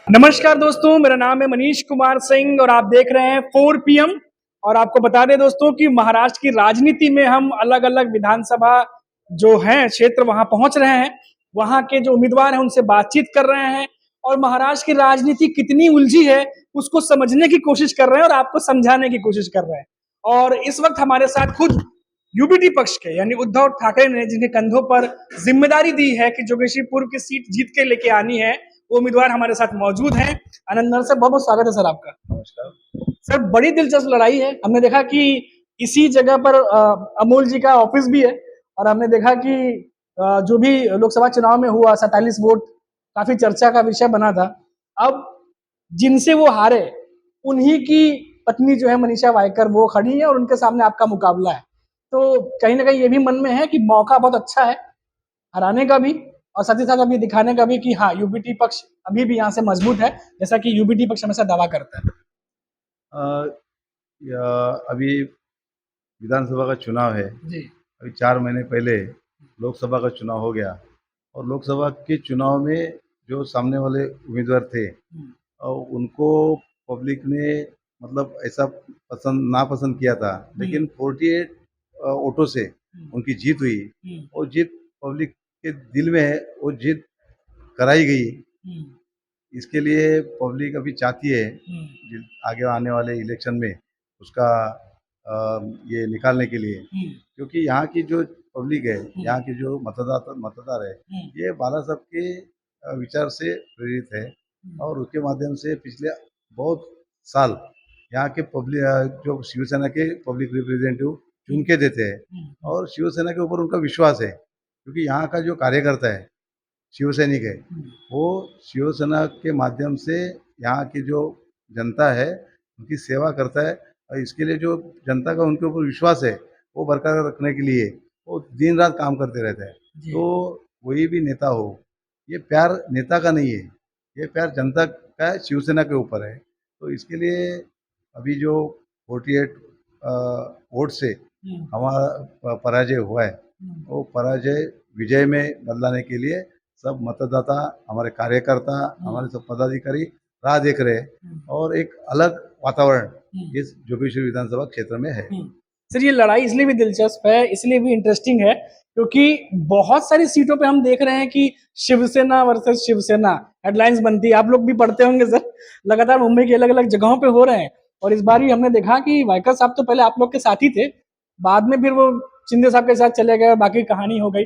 नमस्कार दोस्तों, मेरा नाम है मनीष कुमार सिंह और आप देख रहे हैं 4 PM। और आपको बता दें दोस्तों कि महाराष्ट्र की राजनीति में हम अलग अलग विधानसभा जो हैं क्षेत्र वहां पहुंच रहे हैं, वहां के जो उम्मीदवार हैं उनसे बातचीत कर रहे हैं और महाराष्ट्र की राजनीति कितनी उलझी है उसको समझने की कोशिश कर रहे हैं और आपको समझाने की कोशिश कर रहे हैं। और इस वक्त हमारे साथ खुद यूबीटी पक्ष के यानी उद्धव ठाकरे ने जिनके कंधों पर जिम्मेदारी दी है कि जोगेश्वरपुर की सीट जीत के लेके आनी है, वो उम्मीदवार हमारे साथ मौजूद हैं। आनंद सर, बहुत बहुत स्वागत है सर आपका। नमस्कार सर, बड़ी दिलचस्प लड़ाई है। हमने देखा कि इसी जगह पर अमोल जी का ऑफिस भी है और हमने देखा कि जो भी लोकसभा चुनाव में हुआ 47 वोट काफी चर्चा का विषय बना था। अब जिनसे वो हारे उन्हीं की पत्नी जो है मनीषा वायकर वो खड़ी है और उनके सामने आपका मुकाबला है। तो कहीं ना कहीं ये भी मन में है कि मौका बहुत अच्छा है हराने का भी और साथ ही साथ अभी दिखाने का भी कि हाँ, यूबीटी पक्ष अभी भी यहाँ से मजबूत है, जैसा कि यूबीटी पक्ष हमेशा दावा करता है। अभी विधानसभा का चुनाव है। जी। अभी 4 महीने पहले लोकसभा का चुनाव हो गया और लोकसभा के चुनाव में जो सामने वाले उम्मीदवार थे और उनको पब्लिक ने मतलब ऐसा पसंद नापसंद किया था, लेकिन 48 वोटों से उनकी जीत हुई और जीत पब्लिक के दिल में है, वो जीत कराई गई। इसके लिए पब्लिक अभी चाहती है आगे आने वाले इलेक्शन में उसका ये निकालने के लिए, क्योंकि यहाँ की जो पब्लिक है, यहाँ की जो मतदार है, ये बाला साहब के विचार से प्रेरित है और उसके माध्यम से पिछले बहुत साल यहाँ के पब्लिक जो शिवसेना के पब्लिक रिप्रेजेंटेटिव चुन के देते हैं और शिवसेना के ऊपर उनका विश्वास है, क्योंकि यहाँ का जो कार्यकर्ता है शिवसैनिक है, वो शिवसेना के माध्यम से यहाँ की जो जनता है उनकी सेवा करता है और इसके लिए जो जनता का उनके ऊपर विश्वास है वो बरकरार रखने के लिए वो दिन रात काम करते रहते हैं। तो कोई भी नेता हो, ये प्यार नेता का नहीं है, ये प्यार जनता का है, शिवसेना के ऊपर है। तो इसके लिए अभी जो 48 वोट से हमारा पराजय हुआ है, वो पराजय विजय में बदलाने के लिए सब मतदाता, हमारे कार्यकर्ता, हमारे सब पदाधिकारी राह देख रहे हैं और एक अलग वातावरण इस जोगेश्वरी विधानसभा क्षेत्र में है। सर, ये लड़ाई इसलिए भी दिलचस्प है, इसलिए भी इंटरेस्टिंग है क्योंकि बहुत सारी सीटों पे हम देख रहे हैं कि शिवसेना वर्सेस शिवसेना हेडलाइंस बनती है। आप लोग भी पढ़ते होंगे सर, लगातार मुंबई की अलग अलग जगहों पे हो रहे हैं। और इस बार ही हमने देखा कि वायकर साहब तो पहले आप लोग के साथ ही थे, बाद में फिर वो शिंदे साहब के साथ चले गए, बाकी कहानी हो गई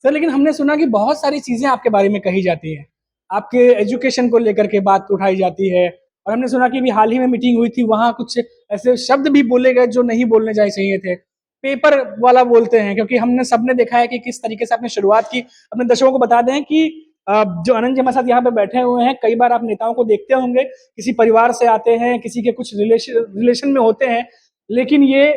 सर। लेकिन हमने सुना कि बहुत सारी चीजें आपके बारे में कही जाती है, आपके एजुकेशन को लेकर के बात उठाई जाती है और हमने सुना कि अभी हाल ही में मीटिंग हुई थी, वहां कुछ ऐसे शब्द भी बोले गए जो नहीं बोलने चाहिए थे। पेपर वाला बोलते हैं, क्योंकि हमने सबने देखा है कि किस तरीके से आपने शुरुआत की। अपने दर्शकों को बता दें कि जो आनंद जी हमारे साथ यहाँ पे बैठे हुए हैं, कई बार आप नेताओं को देखते होंगे, किसी परिवार से आते हैं, किसी के कुछ रिलेशन में होते हैं, लेकिन ये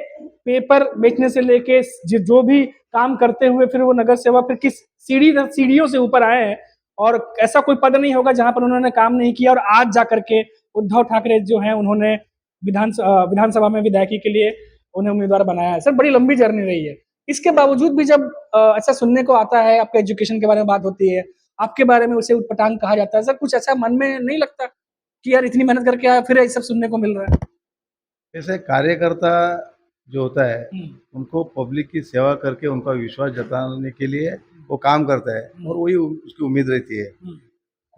पेपर बेचने से लेके जो भी काम करते हुए फिर वो नगर सेवा फिर किस सीढ़ियों से ऊपर आए हैं और ऐसा कोई पद नहीं होगा जहां पर उन्होंने काम नहीं किया। और आज जाकर के उद्धव ठाकरे जो हैं उन्होंने विधानसभा में विधायकी के लिए उन्हें उम्मीदवार बनाया है। सर, बड़ी लंबी जर्नी रही है। इसके बावजूद भी जब ऐसा सुनने को आता है, आपके एजुकेशन के बारे में बात होती है, आपके बारे में उसे उटपटांग कहा जाता है, सर कुछ ऐसा मन में नहीं लगता कि यार इतनी मेहनत करके फिर ये सब सुनने को मिल रहा है? ऐसे कार्यकर्ता जो होता है उनको पब्लिक की सेवा करके उनका विश्वास जताने के लिए वो काम करता है और वही उसकी उम्मीद रहती है।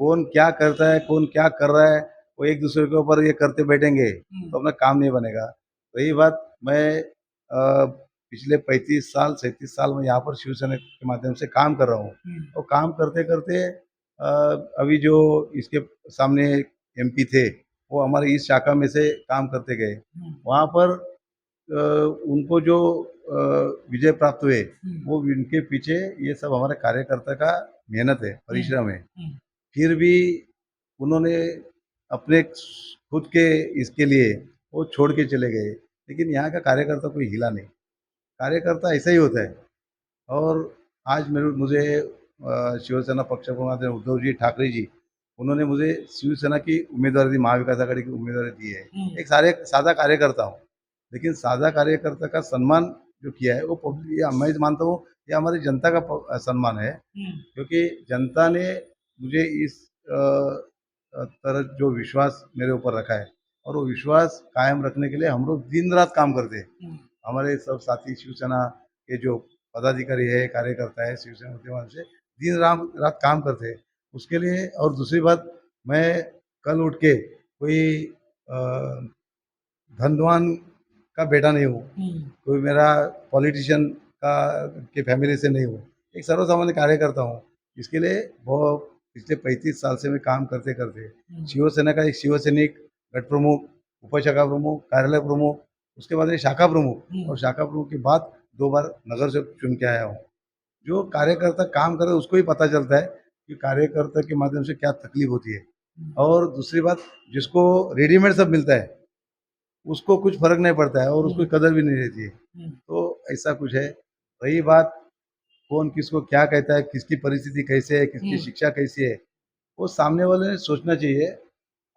कौन क्या करता है, कौन क्या कर रहा है, वो एक दूसरे के ऊपर ये करते बैठेंगे तो अपना काम नहीं बनेगा। रही बात, मैं पिछले 35 साल 37 साल में यहाँ पर शिवसेना के माध्यम से काम कर रहा हूँ और काम करते करते अभी जो इसके सामने एमपी थे वो हमारे इस शाखा में से काम करते गए, वहाँ पर उनको जो विजय प्राप्त हुए वो इनके पीछे ये सब हमारे कार्यकर्ता का मेहनत है, परिश्रम है। फिर भी उन्होंने अपने खुद के इसके लिए वो छोड़ के चले गए, लेकिन यहाँ का कार्यकर्ता कोई हिला नहीं। कार्यकर्ता ऐसा ही होता है। और आज मुझे शिवसेना पक्ष प्रमुख उद्धव जी ठाकरे जी, उन्होंने मुझे शिवसेना की उम्मीदवारी दी, महाविकास आघाड़ी की उम्मीदवारी दी है। एक सादा कार्यकर्ता हूँ, लेकिन सादा कार्यकर्ता का सम्मान जो किया है वो पब्लिक, या मैं मानता हूँ ये हमारी जनता का सम्मान है, क्योंकि जनता ने मुझे इस तरह जो विश्वास मेरे ऊपर रखा है, और वो विश्वास कायम रखने के लिए हम लोग दिन रात काम करते हैं। हमारे सब साथी शिवसेना के जो पदाधिकारी है, कार्यकर्ता है, शिवसेना माध्यम से दिन रात काम करते हैं उसके लिए। और दूसरी बात, मैं कल उठ के कोई अ, धनवान का बेटा नहीं हूँ, कोई मेरा पॉलिटिशियन का के फैमिली से नहीं हूँ, एक सर्वसामान्य कार्यकर्ता हूँ। इसके लिए वो पिछले 35 साल से मैं काम करते करते शिवसेना का एक शिवसैनिक, गट प्रमुख, उपशाखा प्रमुख, कार्यालय प्रमुख, उसके बाद ये शाखा प्रमुख, और शाखा प्रमुख के बाद 2 बार नगर सेवक चुन के आया हूँ। जो कार्यकर्ता काम करे उसको ही पता चलता है कि कार्यकर्ता के माध्यम से क्या तकलीफ होती है। और दूसरी बात, जिसको रेडीमेड सब मिलता है उसको कुछ फर्क नहीं पड़ता है और उसको कदर भी नहीं रहती है। तो ऐसा कुछ है। रही बात कौन किसको क्या कहता है, किसकी परिस्थिति कैसे है, किसकी शिक्षा कैसी है, वो सामने वाले ने सोचना चाहिए।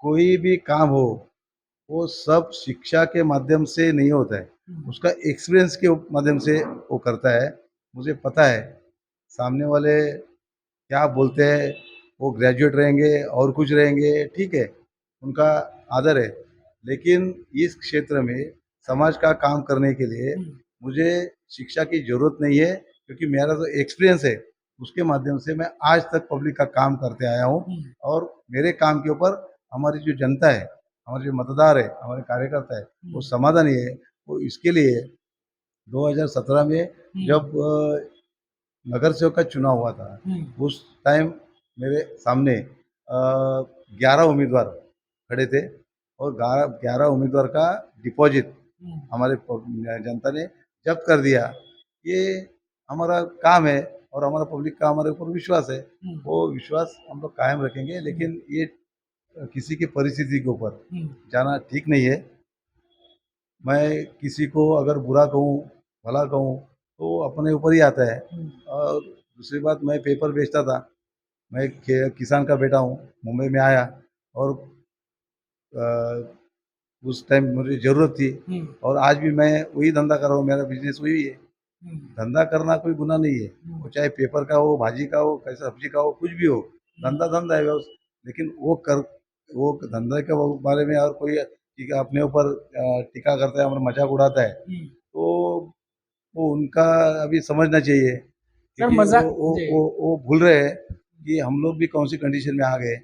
कोई भी काम हो वो सब शिक्षा के माध्यम से नहीं होता है, उसका एक्सपीरियंस के माध्यम से वो करता है। मुझे पता है सामने वाले क्या बोलते हैं, वो ग्रेजुएट रहेंगे और कुछ रहेंगे, ठीक है, उनका आदर है। लेकिन इस क्षेत्र में समाज का काम करने के लिए मुझे शिक्षा की ज़रूरत नहीं है, क्योंकि मेरा जो एक्सपीरियंस है उसके माध्यम से मैं आज तक पब्लिक का काम करते आया हूँ। और मेरे काम के ऊपर हमारी जो जनता है, हमारे जो मतदार है, हमारे कार्यकर्ता है, वो समाधानी है। वो इसके लिए 2017 में जब नगर सेवक का चुनाव हुआ था, उस टाइम मेरे सामने 11 उम्मीदवार खड़े थे, और 11 उम्मीदवार का डिपॉजिट हमारे जनता ने जब्त कर दिया। ये हमारा काम है और हमारा पब्लिक का हमारे ऊपर विश्वास है। वो विश्वास हम लोग कायम रखेंगे, लेकिन ये किसी की परिस्थिति के ऊपर जाना ठीक नहीं है। मैं किसी को अगर बुरा कहूँ, भला कहूँ, तो अपने ऊपर ही आता है। और दूसरी बात, मैं पेपर बेचता था, मैं किसान का बेटा हूँ, मुंबई में आया और उस टाइम मुझे ज़रूरत थी, और आज भी मैं वही धंधा कर रहा हूँ, मेरा बिजनेस वही है। धंधा करना कोई गुनाह नहीं है, वो चाहे पेपर का हो, भाजी का हो, कैसा सब्जी का हो, कुछ भी हो, धंधा धंधा है लेकिन वो धंधे के बारे में और कोई अपने ऊपर टीका करता है, हमारा मजाक उड़ाता है, तो वो उनका अभी समझना चाहिए, सर क्योंकि मजाक वो भूल रहे हैं कि हम लोग भी कौन सी कंडीशन में आ गए,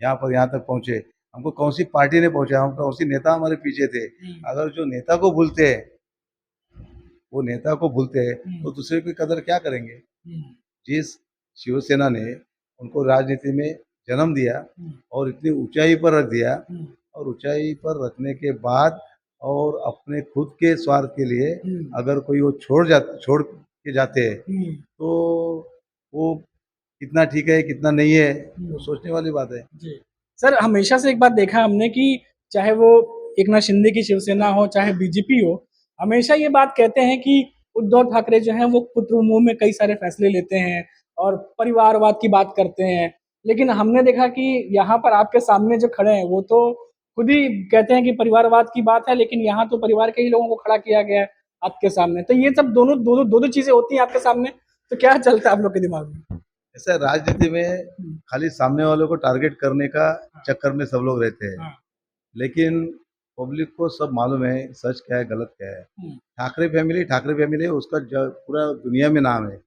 यहाँ तक पहुँचे। हमको कौन सी पार्टी ने पहुँचाया, हम कौन सी नेता हमारे पीछे थे। अगर जो नेता को भूलते हैं, वो नेता को भूलते हैं, तो दूसरे की कदर क्या करेंगे। जिस शिवसेना ने उनको राजनीति में जन्म दिया और इतनी ऊंचाई पर रख दिया, और ऊंचाई पर रखने के बाद और अपने खुद के स्वार्थ के लिए अगर कोई वो छोड़ के जाते हैं, तो वो कितना ठीक है कितना नहीं है, वो सोचने वाली बात है। जी। सर हमेशा से एक बात देखा हमने कि चाहे वो एकनाथ शिंदे की शिवसेना हो चाहे बीजेपी हो, हमेशा ये बात कहते हैं कि उद्धव ठाकरे जो हैं वो पुत्र मुंह में कई सारे फैसले लेते हैं और परिवारवाद की बात करते हैं। लेकिन हमने देखा कि यहाँ पर आपके सामने जो खड़े हैं वो तो खुद ही कहते हैं कि परिवारवाद की बात है, लेकिन यहाँ तो परिवार के ही लोगों को खड़ा किया गया है आपके सामने। तो ये सब दो चीजें होती हैं आपके सामने, तो क्या चलता है आप लोग के दिमाग में? ऐसा राजनीति में खाली सामने वालों को टारगेट करने का चक्कर में सब लोग रहते हैं, लेकिन पब्लिक को सब मालूम है सच क्या है गलत क्या है। ठाकरे फैमिली है, उसका पूरा दुनिया में नाम है।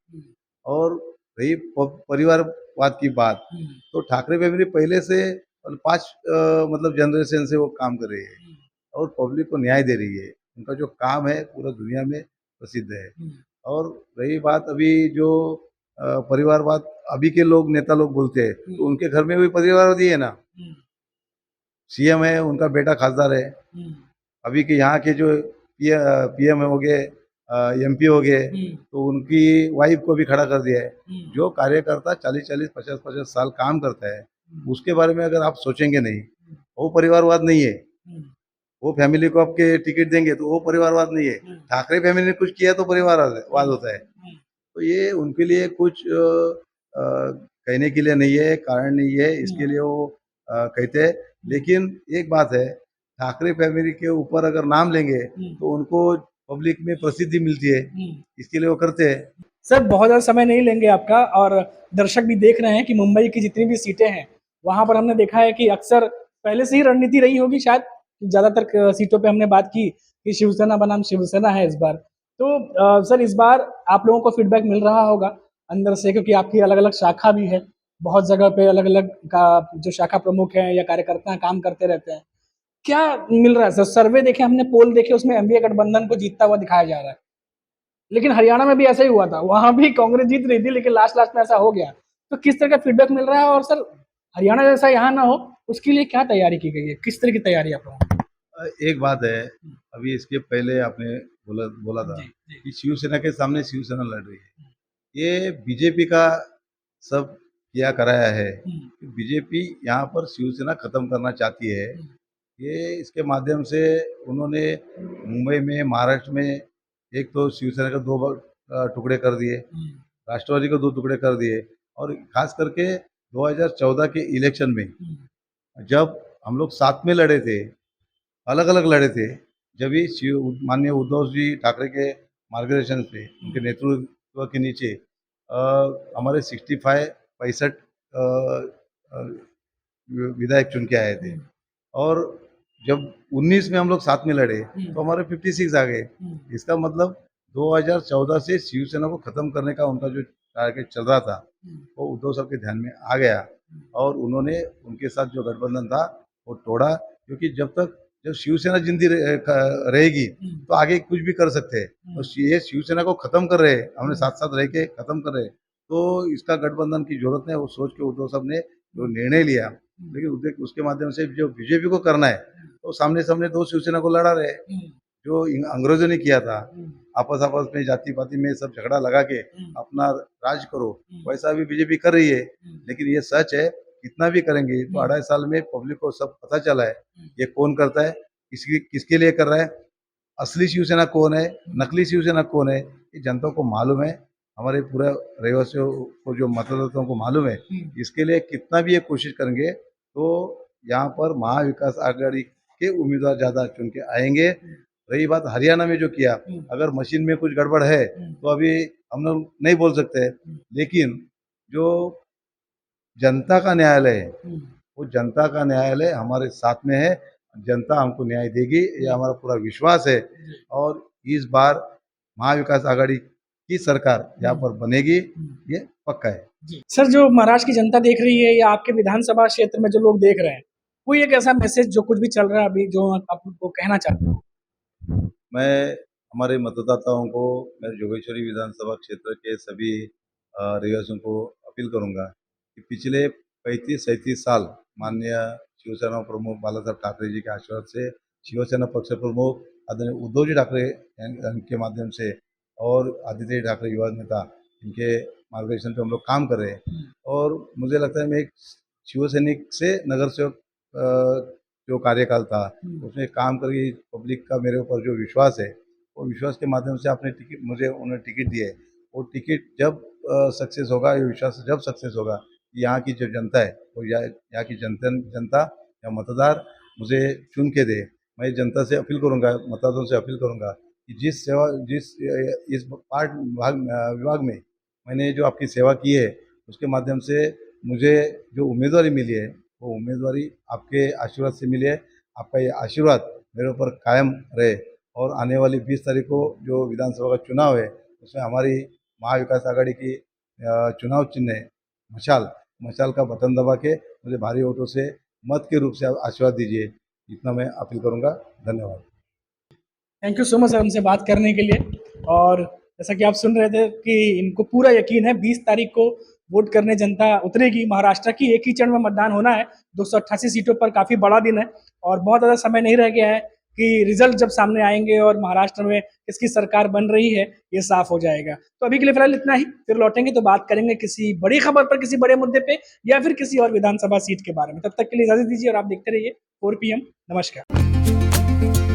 और रही परिवारवाद की बात, तो ठाकरे फैमिली पहले से 5 मतलब जनरेशन से वो काम कर रही है और पब्लिक को न्याय दे रही है। उनका जो काम है पूरा दुनिया में प्रसिद्ध है। और रही बात अभी जो परिवारवाद अभी के लोग नेता लोग बोलते हैं, तो उनके घर में भी परिवारवाद ही है ना। सीएम है, उनका बेटा खासदार है। अभी के यहाँ के जो पीएम हो गए, एमपी हो गए, तो उनकी वाइफ को भी खड़ा कर दिया है। जो कार्यकर्ता 40-40, 50-50 साल काम करता है, उसके बारे में अगर आप सोचेंगे नहीं, वो परिवारवाद नहीं है। वो फैमिली को आपके टिकट देंगे तो वो परिवारवाद नहीं है। ठाकरे फैमिली ने कुछ किया तो परिवारवाद होता है। तो ये उनके लिए कुछ कहने के लिए नहीं है, कारण नहीं है, इसके लिए वो कहते हैं। लेकिन एक बात है, ठाकरे फैमिली के ऊपर अगर नाम लेंगे तो उनको पब्लिक में प्रसिद्धि मिलती है, इसके लिए वो करते हैं। सर बहुत ज़्यादा समय नहीं लेंगे आपका, और दर्शक भी देख रहे हैं कि मुंबई की जितनी भी सीटें हैं वहां पर हमने देखा है कि अक्सर पहले से ही रणनीति रही होगी शायद, ज्यादातर सीटों पे हमने बात की कि शिवसेना बनाम शिवसेना है इस बार। तो सर इस बार आप लोगों को फीडबैक मिल रहा होगा अंदर से, क्योंकि आपकी अलग अलग शाखा भी है, बहुत जगह पे अलग अलग का जो शाखा प्रमुख हैं या कार्यकर्ता हैं काम करते रहते हैं। क्या मिल रहा है सर? सर्वे देखे हमने, पोल देखे, उसमें एनडीए गठबंधन को जीतता हुआ दिखाया जा रहा है, लेकिन हरियाणा में भी ऐसा ही हुआ था, वहां भी कांग्रेस जीत रही थी लेकिन लास्ट लास्ट में ऐसा हो गया। तो किस तरह का फीडबैक मिल रहा है, और सर हरियाणा जैसा यहाँ ना हो उसके लिए क्या तैयारी की गई है, किस तरह की तैयारी आप लोगों ने? एक बात है, अभी इसके पहले आपने बोला बोला था जी जी। कि शिवसेना के सामने शिवसेना लड़ रही है। ये बीजेपी का सब किया कराया है। बीजेपी यहाँ पर शिवसेना खत्म करना चाहती है। ये इसके माध्यम से उन्होंने मुंबई में, महाराष्ट्र में एक तो शिवसेना के दो टुकड़े कर दिए, राष्ट्रवादी को दो टुकड़े कर दिए, और खास करके 2014 के इलेक्शन में जब हम लोग साथ में लड़े थे, अलग अलग लड़े थे, जब भी माननीय उद्धव जी ठाकरे के मार्गदर्शन पे, उनके नेतृत्व के नीचे हमारे 65 विधायक चुन के आए थे, और जब 19 में हम लोग साथ में लड़े तो हमारे 56 आ गए। इसका मतलब 2014 से शिवसेना को खत्म करने का उनका जो टारगेट चल रहा था वो उद्धव साहब के ध्यान में आ गया, और उन्होंने उनके साथ जो गठबंधन था वो तोड़ा। क्योंकि जब शिवसेना जिंदी रहेगी तो आगे कुछ भी कर सकते हैं, तो ये शिवसेना को खत्म कर रहे हैं, हमने साथ साथ रह के खत्म कर रहे हैं, तो इसका गठबंधन की जरूरत नहीं, वो सोच के उद्धव साहब ने जो निर्णय लिया। लेकिन उसके माध्यम से जो बीजेपी को करना है तो सामने सामने दो शिवसेना को लड़ा रहे, जो अंग्रेजों ने किया था, आपस आपस में जाति पाति में सब झगड़ा लगा के अपना राज करो, वैसा अभी बीजेपी कर रही है। लेकिन ये सच है, कितना भी करेंगे तो 2.5 साल में पब्लिक को सब पता चला है ये कौन करता है, किसके लिए कर रहा है, असली शिवसेना कौन है, नकली शिवसेना कौन है, ये जनता को मालूम है, हमारे पूरे रहवासियों को, जो मतदाताओं को मालूम है। इसके लिए कितना भी ये कोशिश करेंगे तो यहाँ पर महाविकास आघाड़ी के उम्मीदवार ज़्यादा चुन के आएंगे। रही बात हरियाणा में जो किया, अगर मशीन में कुछ गड़बड़ है तो अभी हम लोग नहीं बोल सकते, लेकिन जो जनता का न्यायालय है, वो जनता का न्यायालय हमारे साथ में है, जनता हमको न्याय देगी, ये हमारा पूरा विश्वास है। और इस बार महाविकास आघाड़ी की सरकार यहाँ पर बनेगी, ये पक्का है। सर जो महाराष्ट्र की जनता देख रही है या आपके विधानसभा क्षेत्र में जो लोग देख रहे हैं, कोई एक ऐसा मैसेज जो कुछ भी चल रहा है अभी जो आप उनको कहना चाहते हो? मैं हमारे मतदाताओं को, मैं जोगेश्वरी विधानसभा क्षेत्र के सभी रहवासियों को अपील करूंगा कि पिछले 35-37 साल माननीय शिवसेना प्रमुख बालासाहेब ठाकरे जी के आशीर्वाद से, शिवसेना पक्ष प्रमुख आदरणीय उद्धव जी ठाकरे के माध्यम से, और आदित्य ठाकरे युवा नेता, इनके मार्गदर्शन पे हम लोग काम कर रहे हैं। और मुझे लगता है मैं एक शिवसैनिक से नगर सेवक जो कार्यकाल था उसमें काम करके पब्लिक का मेरे ऊपर जो विश्वास है, वो विश्वास के माध्यम से आपने मुझे उन्होंने टिकट दिए। वो टिकट जब सक्सेस होगा, ये विश्वास जब सक्सेस होगा, यहाँ की जो जनता है वो यहाँ की जनता या मतदार मुझे चुन के दे। मैं जनता से अपील करूँगा, मतदाताओं से अपील करूँगा कि इस विभाग में मैंने जो आपकी सेवा की है उसके माध्यम से मुझे जो उम्मीदवारी मिली है, वो उम्मीदवारी आपके आशीर्वाद से मिली है। आपका ये आशीर्वाद मेरे ऊपर कायम रहे, और आने वाली 20 तारीख को जो विधानसभा का चुनाव है उसमें हमारी महाविकास आघाड़ी की चुनाव चिन्ह है मशाल का बटन दबा के मुझे भारी वोटों से मत के रूप से आशीर्वाद दीजिए, इतना मैं अपील करूँगा। धन्यवाद। Thank you so much sir हमसे बात करने के लिए। और जैसा कि आप सुन रहे थे कि इनको पूरा यकीन है 20 तारीख को वोट करने जनता उतरेगी। महाराष्ट्र की एक ही चरण में मतदान होना है, 288 सीटों पर, काफ़ी बड़ा दिन है और बहुत ज़्यादा समय नहीं रह गया है कि रिजल्ट जब सामने आएंगे और महाराष्ट्र में किसकी सरकार बन रही है ये साफ हो जाएगा। तो अभी के लिए फिलहाल इतना ही, फिर लौटेंगे तो बात करेंगे किसी बड़ी खबर पर, किसी बड़े मुद्दे पे, या फिर किसी और विधानसभा सीट के बारे में। तब तक के लिए इजाजत दीजिए और आप देखते रहिए 4 PM। नमस्कार।